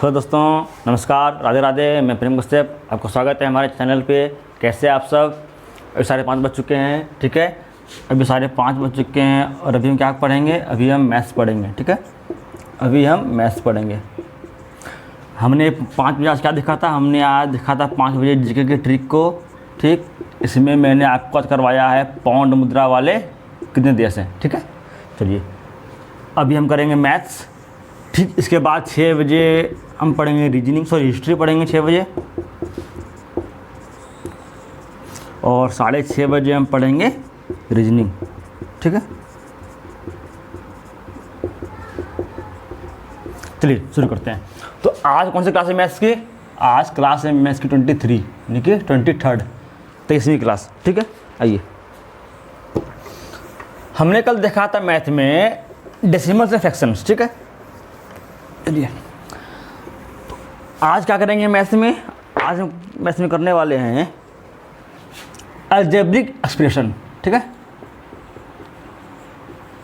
Hello दोस्तों, नमस्कार, राधे राधे। मैं प्रेम कश्यप, आपको स्वागत है हमारे चैनल पे। कैसे आप सब? अभी 5:30 बज चुके हैं, ठीक है। अभी 5:30 बज चुके हैं और अभी हम क्या पढ़ेंगे? अभी हम मैथ्स पढ़ेंगे, ठीक है। अभी हम मैथ्स पढ़ेंगे। हमने 5 बजे आज क्या देखा था? हमने आज देखा था 5 बजे जीके के ट्रिक को, ठीक। इसमें मैंने आपको करवाया है पाउंड मुद्रा वाले कितने देश हैं, ठीक है। चलिए अभी हम करेंगे मैथ्स, ठीक। इसके बाद 6 बजे हम पढ़ेंगे रीजनिंग, हिस्ट्री पढ़ेंगे 6 बजे, और 6:30 बजे हम पढ़ेंगे रीजनिंग, ठीक है। चलिए शुरू करते हैं। तो आज कौन सी क्लास है मैथ्स की? आज क्लास है मैथ्स की 23, यानी कि 23rd 23वीं क्लास, ठीक है। आइए, हमने कल देखा था मैथ में डेसिमल से फ्रैक्शंस, ठीक है। चलिए तो आज क्या करेंगे मैथ्स में? आज हम मैथ्स में करने वाले हैं अलजेब्रिक एक्सप्रेशन, ठीक है।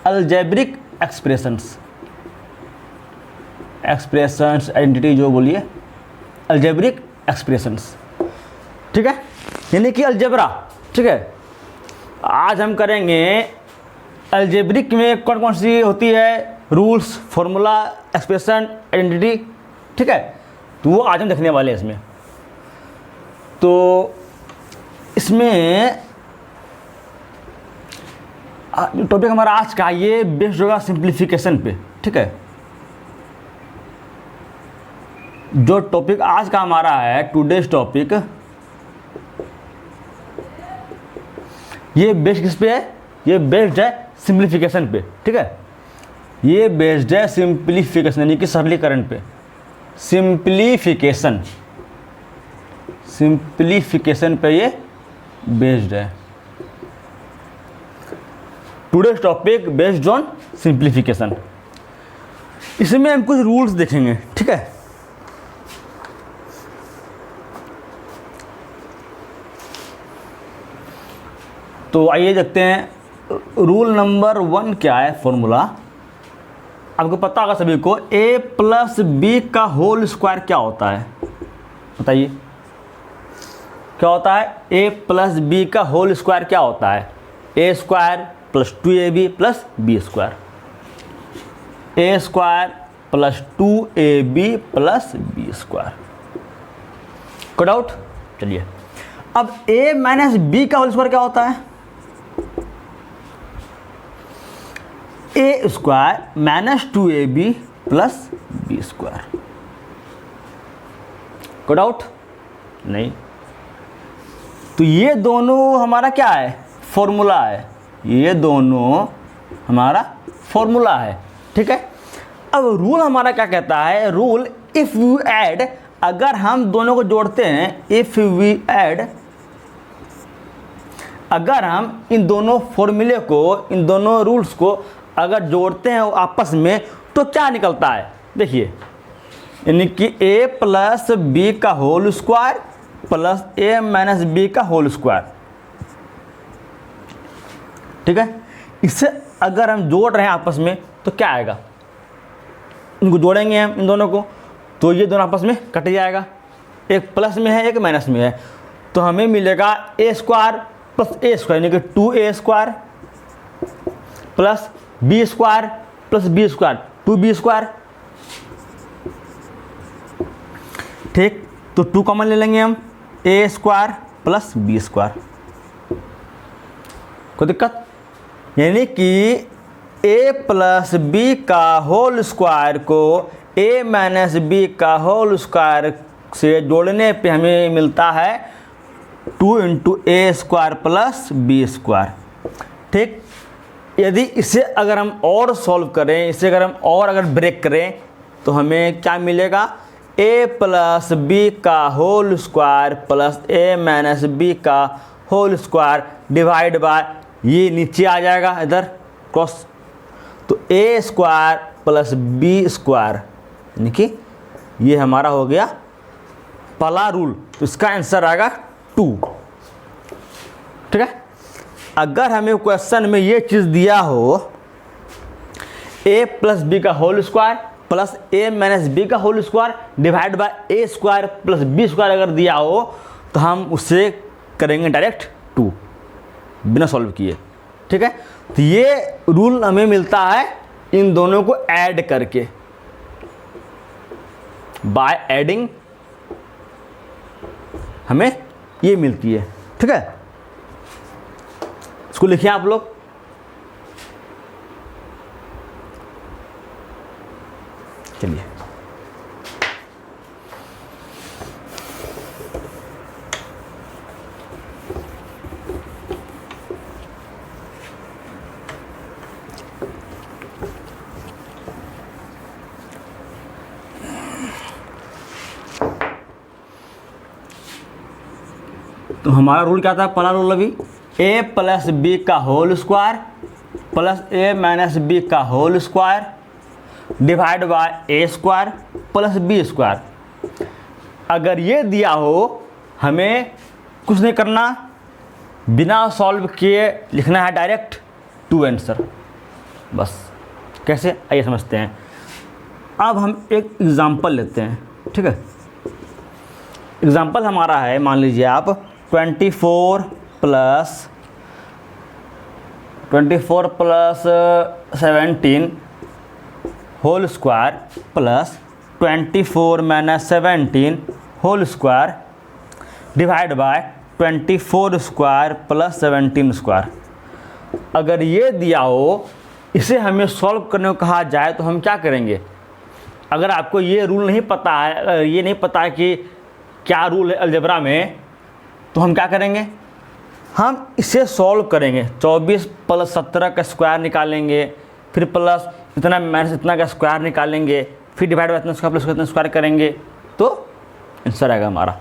अलजेब्रिक एक्सप्रेशंस, आइडेंटिटी जो बोलिए, अलजेब्रिक एक्सप्रेशंस, ठीक है, यानी कि अलजेब्रा, ठीक है। आज हम करेंगे अलजेब्रिक में कौन कौन सी होती है रूल्स, फॉर्मूला, एक्सप्रेशन, आइडेंटिटी, ठीक है। तो वो आज हम देखने वाले हैं इसमें। तो इसमें जो टॉपिक हमारा आज का ये बेस्ड होगा सिंप्लीफिकेशन पे, ठीक है। जो टॉपिक आज का हमारा है, टुडेज टॉपिक, ये बेस्ड किस पे है? ये बेस्ड है सिंप्लीफिकेशन पे, ठीक है। ये बेस्ड है सिंप्लीफिकेशन यानी कि सरलीकरण पे। सिंप्लीफिकेशन पे ये बेस्ड है। Today's topic based on simplification. इसमें हम कुछ रूल्स देखेंगे, ठीक है। तो आइए देखते हैं रूल नंबर 1 क्या है। फॉर्मूला आपको पता होगा सभी को, a प्लस बी का होल स्क्वायर क्या होता है? बताइए क्या होता है? a प्लस बी का होल स्क्वायर क्या होता है? a square plus 2ab plus B square, a square plus 2ab plus B square. कोई डाउट? चलिए अब a माइनस बी का होल स्क्वायर क्या होता है? A square minus 2ab plus B square. कोई डाउट? नहीं। तो ये दोनों हमारा क्या है? फॉर्मूला है। ये दोनों हमारा फॉर्मूला है, ठीक है। अब रूल हमारा क्या कहता है? रूल इफ यू ऐड, अगर हम दोनों को जोड़ते हैं, इफ वी ऐड, अगर हम इन दोनों फॉर्मूले को, इन दोनों रूल्स को अगर जोड़ते हैं आपस में, तो क्या निकलता है? देखिए, यानी कि a प्लस बी का whole square plus a minus B का होल स्क्वायर, ठीक है। इससे अगर हम जोड़ रहे हैं आपस में तो क्या आएगा? इनको जोड़ेंगे हम इन दोनों को, तो ये दोनों आपस में कट जाएगा। एक प्लस में है, एक माइनस में है, तो हमें मिलेगा a square plus a square, यानी कि 2a square plus B square plus B square, 2b square, ठीक। तो 2 कॉमन ले लेंगे हम, a square plus B square. कोई दिक्कत? यानी कि a प्लस बी का होल स्क्वायर को a माइनस बी का होल स्क्वायर से जोड़ने पे हमें मिलता है 2 into a square plus B square, ठीक। यदि इसे अगर हम और सॉल्व करें, इसे अगर ब्रेक करें, तो हमें क्या मिलेगा? a प्लस बी का whole square plus a minus B का होल स्क्वायर डिवाइड बाय, ये नीचे आ जाएगा इधर क्रॉस, तो a square plus B square, यानी कि ये हमारा हो गया पहला रूल। तो इसका आंसर आएगा 2, ठीक है। अगर हमें क्वेश्चन में ये चीज़ दिया हो a प्लस बी का होल स्क्वायर प्लस ए माइनस बी का whole square divide by A square plus B square अगर दिया हो तो हम उससे करेंगे डायरेक्ट 2 बिना सॉल्व किए। ठीक है, तो ये रूल हमें मिलता है इन दोनों को ऐड करके, बाय एडिंग हमें ये मिलती है। ठीक है, इसको लिखिए आप लोग। चलिए तो हमारा रूल क्या था, पहला रूल अभी a प्लस बी का होल स्क्वायर प्लस ए माइनस बी का whole square divide by A square plus B square. अगर ये दिया हो हमें कुछ नहीं करना, बिना सॉल्व किए लिखना है डायरेक्ट 2 आंसर, बस। कैसे, आइए समझते हैं। अब हम एक एग्जांपल लेते हैं। ठीक है, एग्जांपल हमारा है, मान लीजिए आप 24 plus 17 whole square plus 24 minus 17 whole square divide by 24 square plus 17 square. अगर ये दिया हो, इसे हमें सॉल्व करने को कहा जाए तो हम क्या करेंगे? अगर आपको ये रूल नहीं पता है, ये नहीं पता है कि क्या रूल है अलजेब्रा में, तो हम क्या करेंगे, हम इसे सॉल्व करेंगे। 24 प्लस 17 का स्क्वायर निकालेंगे, फिर प्लस इतना माइनस इतना का स्क्वायर निकालेंगे, फिर डिवाइड बाय इतना स्क्वायर प्लस इतना स्क्वायर करेंगे, तो आंसर आएगा हमारा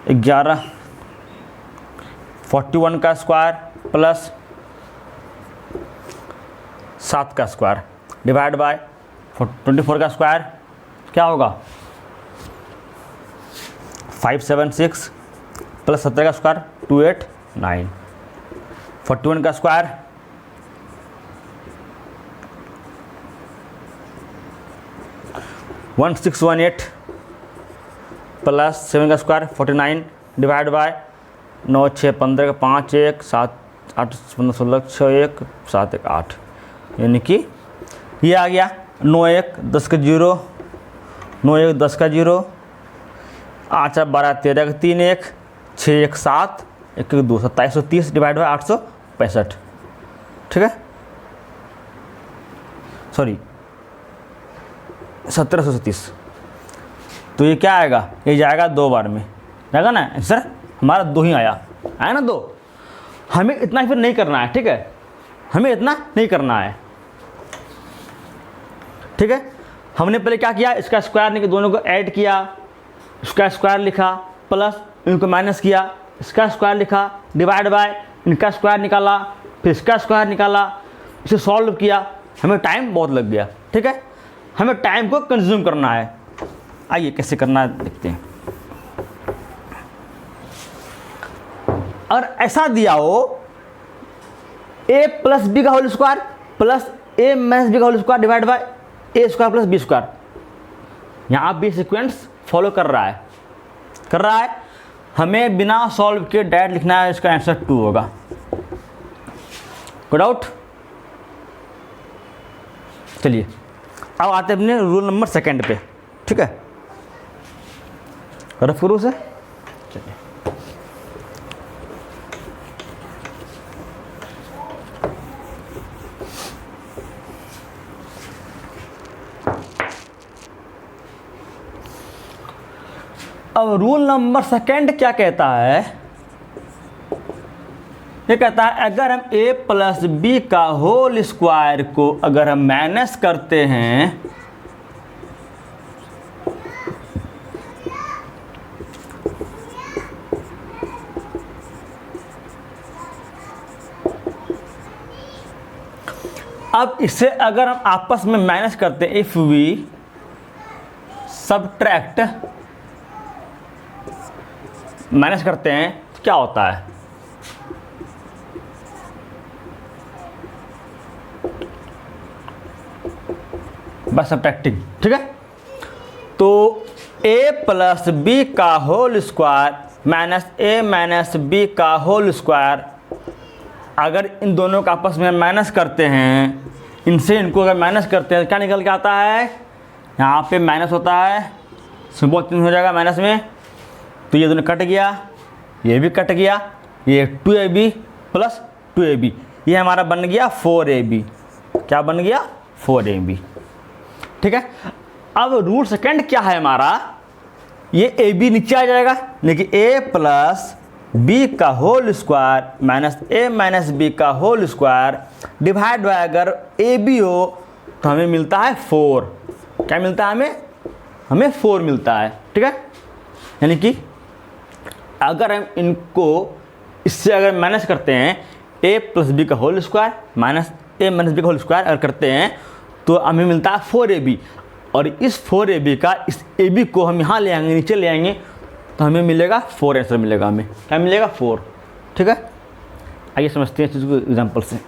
11। 41 का स्क्वायर प्लस 7 का स्क्वायर डिवाइड बाय 24 का स्क्वायर क्या होगा, 576 प्लस 17 का स्क्वायर 289। 41 का स्क्वायर 1618 प्लस 7 का स्क्वायर 49 डिवाइड बाय 9 6 15 का 5 1 7 8 15 16 6 1 7 1 8, यानी कि ये आ गया 9 1 10 का 0, 9 1 10 का 0, 8 12 13 का 3 1 6 1 7 1 1 2 2730 डिवाइड बाय 865। ठीक है, सॉरी 1730। तो ये क्या आएगा, ये जाएगा 2 बार में, जाएगा ना आंसर हमारा 2 ही आया ना 2। हमें इतना फिर नहीं करना है। ठीक है, हमें इतना नहीं करना है। ठीक है, हमने पहले क्या किया, इसका स्क्वायर नहीं, दोनों को ऐड किया, इसका स्क्वायर लिखा प्लस इनको माइनस किया, इसका स्क्वायर लिखा डिवाइड बाय इनका स्क्वायर निकाला, फिर इसका स्क्वायर निकाला, इसे सॉल्व किया। हमें टाइम बहुत लग गया। ठीक है, हमें टाइम को कंज्यूम करना है। आइए कैसे करना है देखते हैं। और ऐसा दिया हो a प्लस बी का होल स्क्वायर प्लस ए माइनस बी का whole square divide by A square plus B square, यहाँ भी सीक्वेंस फॉलो कर रहा है। हमें बिना सॉल्व किए डायरेक्ट लिखना है, इसका आंसर 2 होगा। Good out. चलिए अब आते हैं अपने रूल नंबर 2 पे। ठीक है, रफ शुरू से। चलिए अब रूल नंबर 2 क्या कहता है, ये कहता है अगर हम a प्लस बी का होल स्क्वायर को अगर हम माइनस करते हैं अब इसे अगर हम आपस में माइनस करते हैं, इफ वी सबट्रैक्ट माइनस करते हैं तो क्या होता है, बाय सब्ट्रैक्टिंग, ठीक है। तो a प्लस बी का whole square minus a minus B का होल स्क्वायर, अगर इन दोनों का आपस में माइनस करते हैं, इनसे इनको अगर माइनस करते हैं, क्या निकल के आता है, यहाँ पे माइनस होता है, सिंबल चेंज हो जाएगा माइनस में, तो ये दोनों कट गया, ये भी कट गया, ये 2ab प्लस 2ab, ये हमारा बन गया 4ab। क्या बन गया, 4ab, ठीक है। अब रूट सेकंड क्या है हमारा, ये ab नीचे आ जाएगा, लेकिन a प्लस बी का whole square minus a minus B का होल स्क्वायर डिवाइड बाय, अगर ab हो तो हमें मिलता है 4। क्या मिलता है हमें 4 मिलता है, ठीक है। यानी कि अगर हम इनको इससे अगर माइनस करते हैं, a प्लस बी का whole square minus a minus B का होल स्क्वायर अगर करते हैं, तो हमें मिलता है 4ab, और इस 4ab का इस ab को हम यहाँ ले आएंगे, नीचे ले आएंगे, तो हमें मिलेगा 4 आंसर मिलेगा, हमें क्या मिलेगा 4, ठीक है। आइए समझते हैं इस चीज़ को एग्जाम्पल से।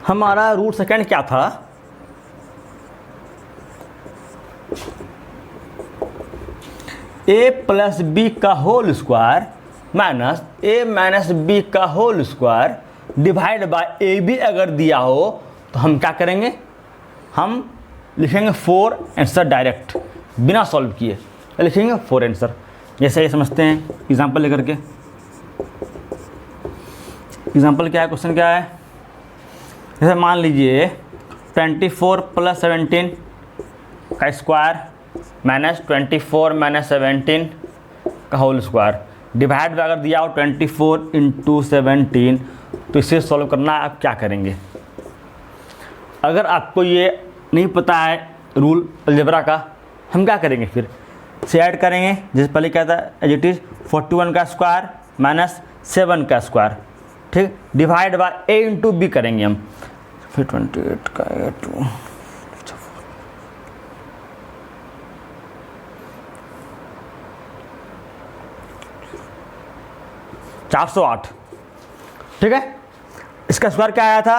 हमारा रूट सेकंड क्या था, a प्लस बी का whole square minus a minus B का whole square divide by ab अगर दिया हो तो हम क्या करेंगे, हम लिखेंगे 4 आंसर डायरेक्ट बिना सॉल्व किए, लिखेंगे 4 आंसर। जैसे ये समझते हैं एग्जांपल लेकर के। एग्जांपल क्या है, क्वेश्चन क्या है, जैसे मान लीजिए 24 प्लस 17 का स्क्वायर माइनस 24 माइनस 17 का होल स्क्वायर डिवाइड अगर दिया हो 24 इंटू 17, तो इसे सॉल्व करना आप क्या करेंगे। अगर आपको ये नहीं पता है रूल अलजेब्रा का, हम क्या करेंगे, फिर से ऐड करेंगे, जैसे पहले क्या था एज इट इज़ 41 का स्क्वायर माइनस 7 का स्क्वायर, ठीक, divide by a into B करेंगे हम, फिर 28 का a2 408, ठीक है। इसका स्क्वायर क्या आया था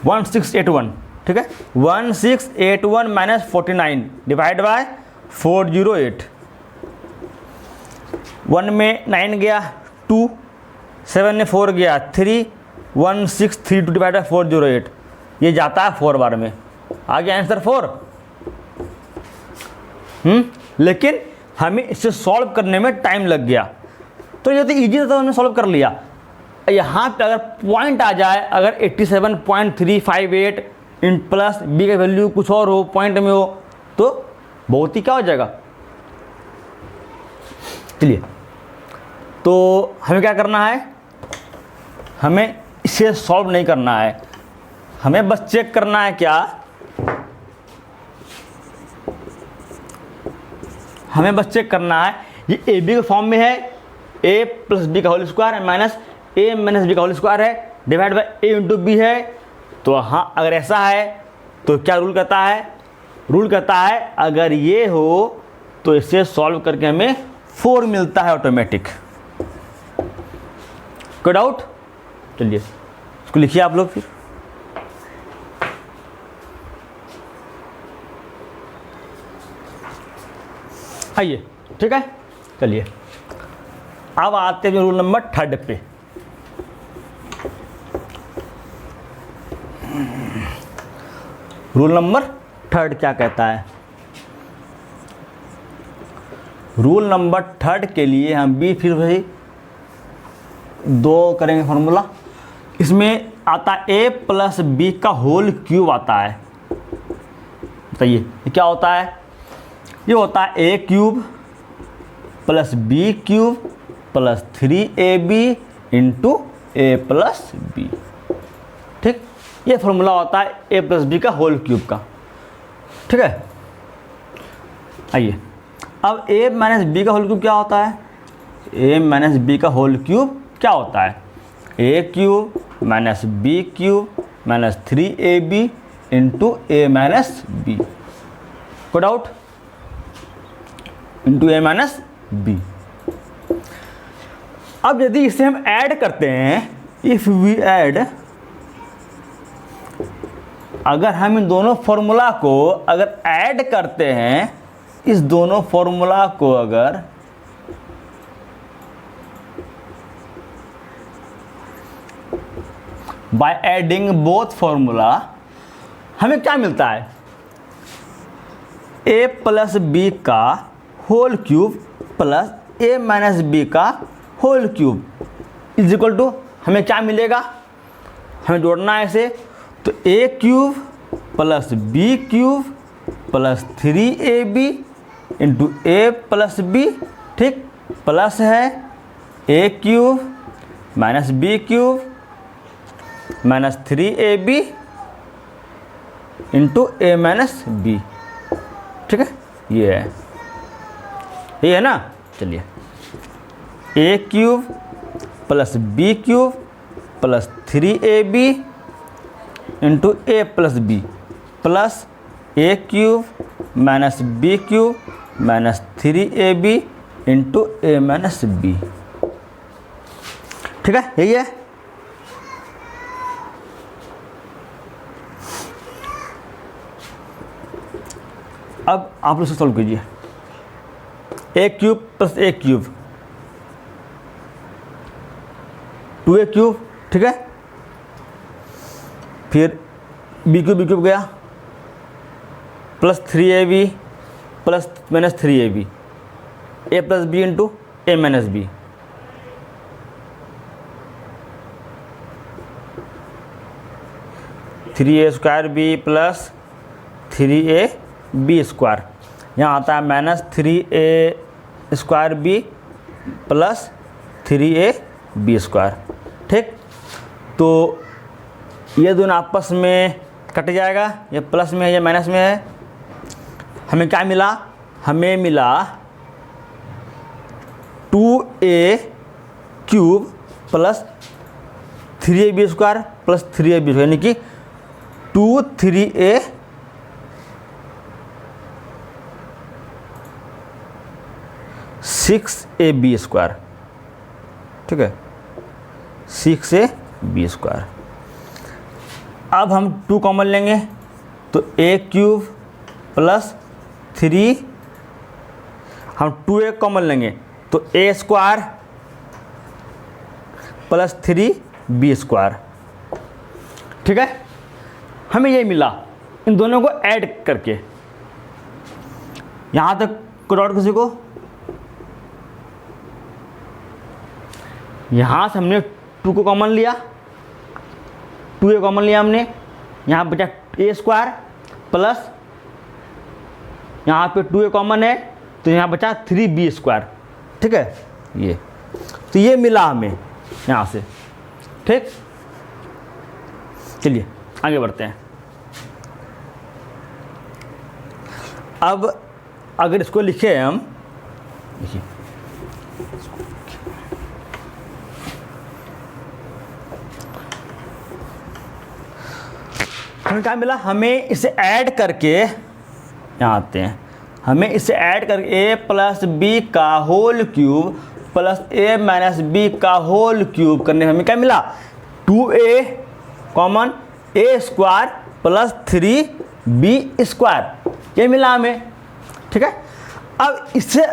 1681, ठीक है। 1681 माइनस 49 डिवाइड बाय 408, 1 में 9 गया 2, 7 में 4 गया 3, 1632 डिवाइड बाय 408, ये जाता है 4 बार में, आ गया आंसर 4। लेकिन हमें इसे सॉल्व करने में टाइम लग गया, तो ये तो ईजी था, तो हमने सॉल्व कर लिया। यहाँ पे अगर पॉइंट आ जाए, अगर 87.358 इन प्लस बी का वैल्यू कुछ और हो, पॉइंट में हो, तो बहुत ही क्या हो जाएगा। चलिए, तो हमें क्या करना है, हमें इसे सॉल्व नहीं करना है, हमें बस चेक करना है क्या, हमें बस चेक करना है ये ए बी के फॉर्म में है, a प्लस बी का whole square minus a minus B का होल स्क्वायर है divide by a into B है। तो हाँ, अगर ऐसा है तो क्या रूल कहता है, रूल कहता है अगर ये हो तो इसे सॉल्व करके हमें 4 मिलता है ऑटोमेटिक। कोई डाउट? चलिए इसको लिखिए आप लोग फिर। आइए, ठीक है, चलिए अब आते हैं रूल नंबर 3 पे। रूल नंबर 3 क्या कहता है? रूल नंबर 3 के लिए हम भी फिर वही 2 करेंगे फॉर्मूला। इसमें आता a प्लस बी का होल क्यूब आता है। बताइए ये क्या होता है? ये होता है a cube plus B cube plus 3ab into a plus B. ठीक, ये फॉर्मूला होता है a प्लस बी का होल क्यूब का। ठीक है, आइए अब a माइनस बी का होल क्यूब क्या होता है? a माइनस बी का होल क्यूब क्या होता है? a cube minus B cube minus 3ab into a minus B. कोई डाउट? इंटू ए माइनस बी। अब यदि इसे हम ऐड करते हैं, इफ वी ऐड, अगर हम इन दोनों फॉर्मूला को अगर ऐड करते हैं, इस दोनों फॉर्मूला को अगर बाय एडिंग बोथ फॉर्मूला, हमें क्या मिलता है? ए प्लस बी का होल क्यूब प्लस ए माइनस बी का whole cube is equal to, हमें क्या मिलेगा? हमें जोड़ना है इसे, तो a cube plus B cube plus 3ab into a plus B, ठीक, प्लस है a cube minus B cube minus 3ab into A minus B, ठीक है, ये है ना। चलिए, a cube plus B cube plus 3ab into a plus B plus a cube minus B cube minus 3ab into A minus B, ठीक है, यही है। अब आप लोग सॉल्व कीजिए, a cube plus a cube 2a cube, ठीक है, फिर बी क्यूब गया plus 3ab plus minus 3ab, a plus b into A minus b, three a square b plus 3a b square, यहाँ आता है minus 3a square b plus 3a b square, ठीक। तो ये दोनों आपस में कट जाएगा, ये प्लस में है ये माइनस में है। हमें क्या मिला? हमें मिला 2a cube plus 3ab square plus 3ab square, यानी कि 3a 6ab स्क्वायर, ठीक है, 6ab स्क्वायर। अब हम 2 कॉमन लेंगे, तो a क्यूब प्लस 3, हम 2a कॉमन लेंगे तो a square plus 3b square, ठीक है। हमें ये मिला इन दोनों को ऐड करके। यहाँ तक डॉट किसी को? यहाँ से हमने 2 को कॉमन लिया, 2a कॉमन लिया हमने, यहाँ बचा a स्क्वायर प्लस यहाँ पे 2a कॉमन है तो यहाँ बचा 3b स्क्वायर, ठीक है, ये तो ये मिला हमें यहाँ से, ठीक। चलिए आगे बढ़ते हैं। अब अगर इसको लिखे हम, देखिए हमें क्या मिला? हमें इसे ऐड करके, यहाँ आते हैं, हमें इसे ऐड करके a प्लस बी का whole cube plus a minus B का होल क्यूब करने हमें क्या मिला? 2a common a square plus 3b square, ये मिला हमें, ठीक है। अब इससे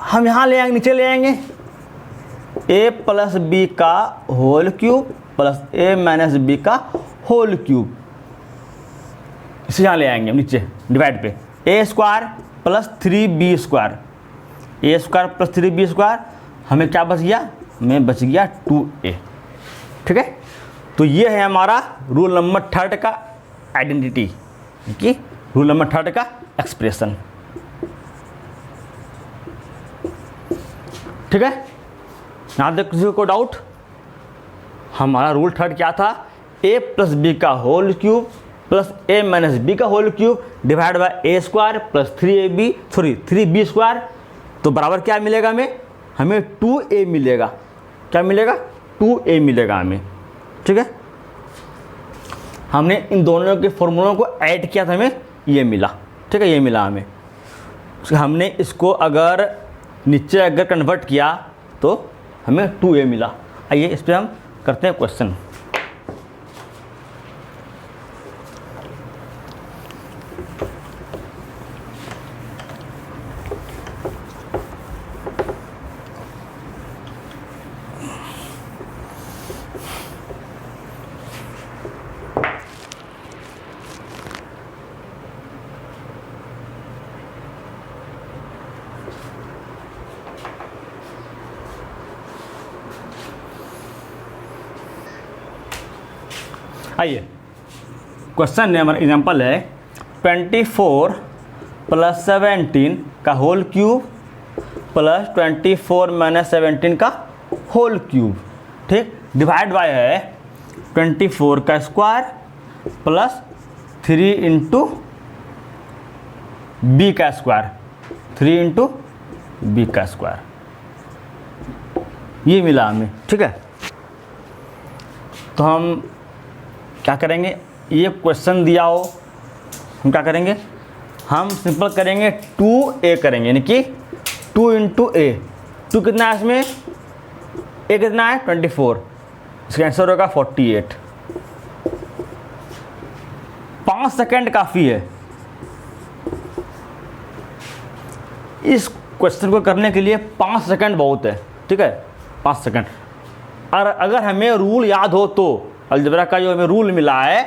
हम यहाँ ले आएंगे, नीचे ले आएंगे a प्लस बी का whole cube plus a minus B का होल क्यूब, इसे यहाँ ले आएंगे नीचे डिवाइड पे, a square plus 3b square, a square plus 3b square, हमें क्या बच गया? हमें बच गया 2a, ठीक है। तो ये है हमारा रूल नंबर 3 का आइडेंटिटी, कि रूल नंबर 3 का एक्सप्रेशन, ठीक है। यहाँ तक किसी को डाउट? हमारा रूल 3 क्या था? a प्लस बी का whole cube plus a minus B का whole cube divide by a square plus 3b square, तो बराबर क्या मिलेगा हमें? हमें 2a मिलेगा। क्या मिलेगा? 2a मिलेगा हमें, ठीक है। हमने इन दोनों के फॉर्मूलों को ऐड किया था, हमें ये मिला, ठीक है, ये मिला हमें। हमने इसको अगर नीचे अगर कन्वर्ट किया तो हमें 2a मिला। आइए इस पर हम करते हैं क्वेश्चन। आइए क्वेश्चन नंबर एग्जांपल है 24 + 17 का होल क्यूब प्लस 24 - 17 का होल क्यूब, ठीक, डिवाइड बाय है 24 का स्क्वायर प्लस 3 इंटू बी का स्क्वायर, 3 इंटू बी का स्क्वायर, ये मिला हमें। ठीक है, तो हम क्या करेंगे, ये क्वेश्चन दिया हो हम क्या करेंगे, हम सिंपल करेंगे 2a करेंगे, यानी कि 2 इंटू ए। 2 कितना है इसमें, a कितना है 24, इसका आंसर होगा 48। 5 सेकेंड काफ़ी है इस क्वेश्चन को करने के लिए, 5 सेकेंड बहुत है। ठीक है, 5 सेकेंड। और अगर हमें रूल याद हो तो, अलजेब्रा का जो हमें रूल मिला है,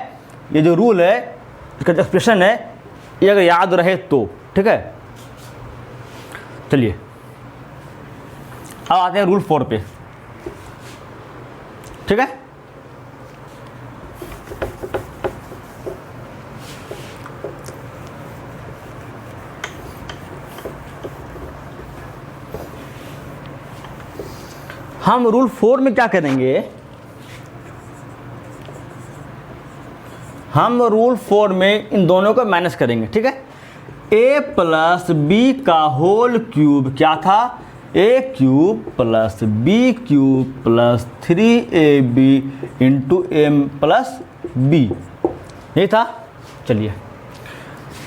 ये जो रूल है, इसका जो एक्सप्रेशन है, ये अगर याद रहे तो, ठीक है। चलिए अब आते हैं रूल 4 पे। ठीक है, हम रूल 4 में क्या करेंगे, हम रूल 4 में इन दोनों को माइनस करेंगे। ठीक है, a प्लस बी का होल क्यूब क्या था, a cube plus B cube plus 3ab into m plus B, यही था। चलिए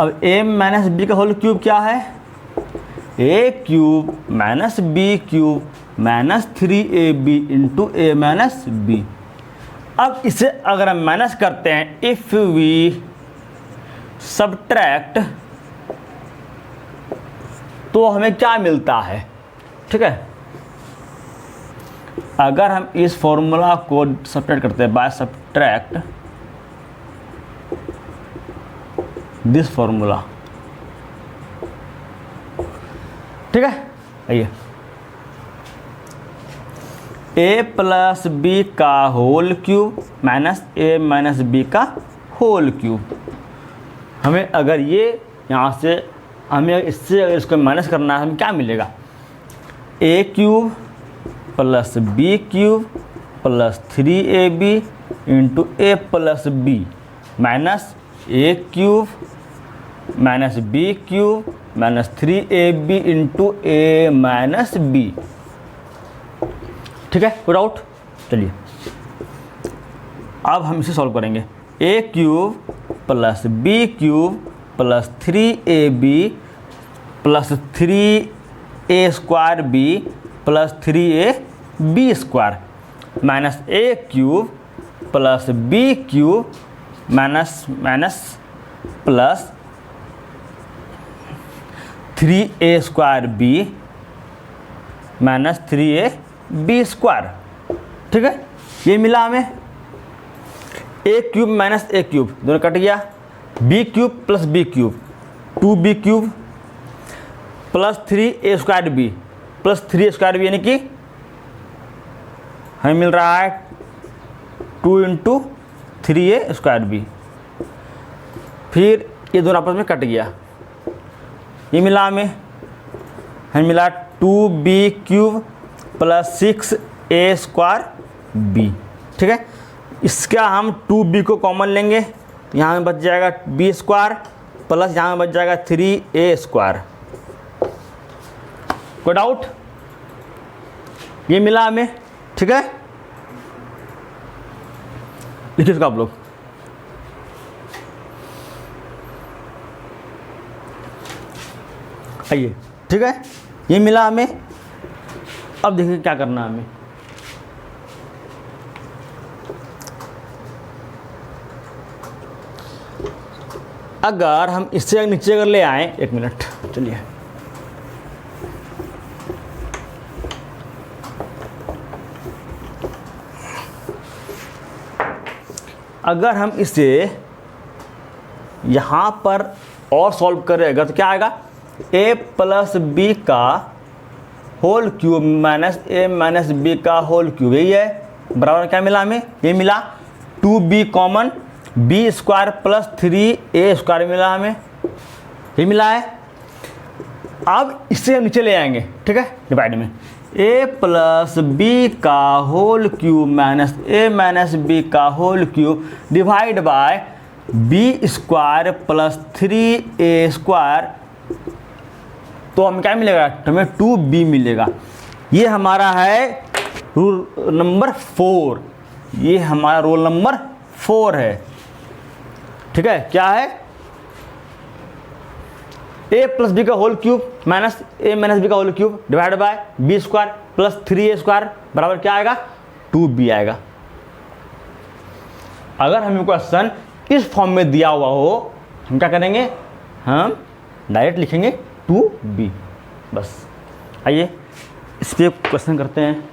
अब a माइनस बी का होल क्यूब क्या है, a cube minus B cube minus 3ab into a minus B. अब इसे अगर हम माइनस करते हैं, इफ वी सब्ट्रैक्ट, तो हमें क्या मिलता है। ठीक है, अगर हम इस फॉर्मूला को सब्ट्रैक्ट करते हैं बाय सब्ट्रैक्ट दिस फॉर्मूला, ठीक है, आइए a प्लस बी का whole cube minus a minus B का होल क्यूब। हमें अगर ये यहाँ से हमें इससे अगर इसको माइनस करना है, हमें क्या मिलेगा, a cube plus B cube plus 3ab into a plus B minus a cube minus B cube minus 3ab into a minus B. ठीक है, कोई डाउट। चलिए अब हम इसे सॉल्व करेंगे, a cube plus B cube plus 3ab plus 3a square b plus 3ab square minus a cube plus b cube minus minus plus 3a square b minus 3ab square. ठीक है, ये मिला हमें। a cube minus a cube दोनों cut गया, b cube plus b cube 2b cube plus 3a square b plus 3a square b, यानी कि हमें मिल रहा है 2 इंटू 3a स्क्वायर b। फिर ये दोनों आपस में कट गया, ये मिला हमें मिला 2b cube plus 6a square b। ठीक है, इसका हम 2b को कॉमन लेंगे, यहाँ में बच जाएगा b स्क्वायर प्लस यहाँ में बच जाएगा 3a स्क्वायर। कोई डाउट, ये मिला हमें। ठीक है, लिखिए इसको आप लोग। आइए, ठीक है, ये मिला हमें। अब देखिए क्या करना है हमें। अगर हम इससे नीचे अगर ले आए, 1 मिनट चलिए, अगर हम इसे यहाँ पर और सॉल्व करेगा तो क्या आएगा, a प्लस बी का whole cube minus a minus B का होल क्यूब, यही है, बराबर क्या मिला हमें, ये मिला। 2b common, B square plus 3a square मिला हमें, ये मिला है। अब इससे हम नीचे ले आएंगे, ठीक है, डिवाइड में a प्लस बी का whole cube minus a minus B का whole cube divide by b square plus 3a square, तो हमें क्या मिलेगा, हमें 2b मिलेगा। ये हमारा है रूल नंबर 4, ये हमारा रोल नंबर 4 है, ठीक है। क्या है, a प्लस बी का whole cube minus a minus B का whole cube divide by b square plus 3a square बराबर क्या आएगा, 2b आएगा। अगर हमें क्वेश्चन इस फॉर्म में दिया हुआ हो, हम क्या करेंगे, हम डायरेक्ट लिखेंगे 2b बस। आइए इस पर क्वेश्चन करते हैं।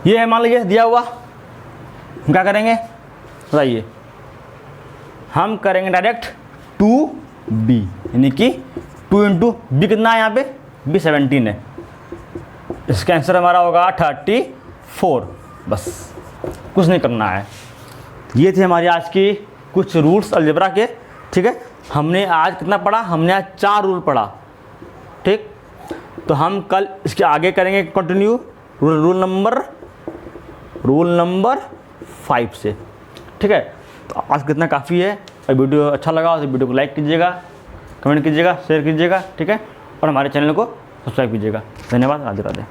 ये है मान लीजिए दिया हुआ, हम क्या करेंगे बताइए, हम करेंगे डायरेक्ट 2b, यानी कि 2 इंटू बी कितना है यहाँ पे, बी 17 है, इसका आंसर हमारा होगा 34, बस कुछ नहीं करना है। ये थे हमारी आज की कुछ रूल्स अलजेब्रा के, ठीक है। हमने आज कितना पढ़ा, हमने आज 4 रूल पढ़ा, ठीक। तो हम कल इसके आगे करेंगे कंटिन्यू रूल नंबर 5 से, ठीक है। तो आज कितना काफ़ी है। और वीडियो अच्छा लगा तो वीडियो को लाइक कीजिएगा, कमेंट कीजिएगा, शेयर कीजिएगा, ठीक है। और हमारे चैनल को सब्सक्राइब कीजिएगा। धन्यवाद, राधे राधे।